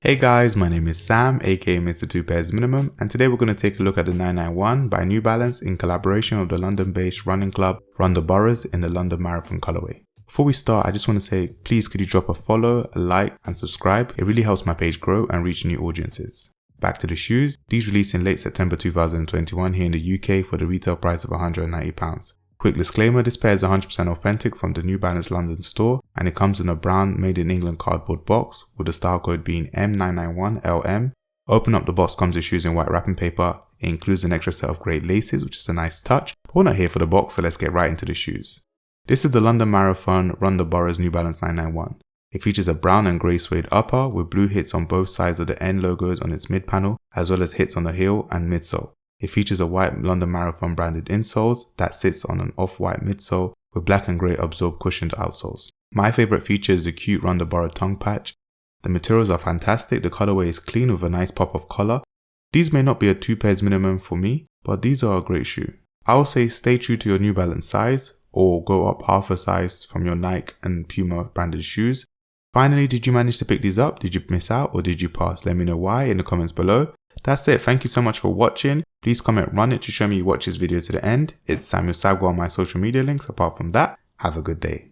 Hey guys, my name is Sam, aka Mr. Two Pairs Minimum, and today we're going to take a look at the 991 by New Balance in collaboration with the London-based running club Run the Boroughs in the London Marathon colorway. Before we start, I just want to say, please could you drop a follow, a like, and subscribe? It really helps my page grow and reach new audiences. Back to the shoes. These released in late September 2021 here in the UK for the retail price of £190. Quick disclaimer, this pair is 100% authentic from the New Balance London store, and it comes in a brown made in England cardboard box with the style code being M991LM. Open up the box, comes with shoes in white wrapping paper. It includes an extra set of grey laces, which is a nice touch, but we're not here for the box, so let's get right into the shoes. This is the London Marathon Run the Boroughs New Balance 991. It features a brown and grey suede upper with blue hits on both sides of the end logos on its mid panel, as well as hits on the heel and midsole. It features a white London Marathon branded insoles that sits on an off-white midsole with black and grey absorbed cushioned outsoles. My favourite feature is the cute Run the Borough tongue patch. The materials are fantastic, the colourway is clean with a nice pop of colour. These may not be a 2 pairs minimum for me, but these are a great shoe. I will say stay true to your New Balance size or go up half a size from your Nike and Puma branded shoes. Finally, did you manage to pick these up? Did you miss out or did you pass? Let me know why in the comments below. That's it. Thank you so much for watching. Please comment run it to show me you watch this video to the end. It's Samuel Sagwa on my social media links. Apart from that, have a good day.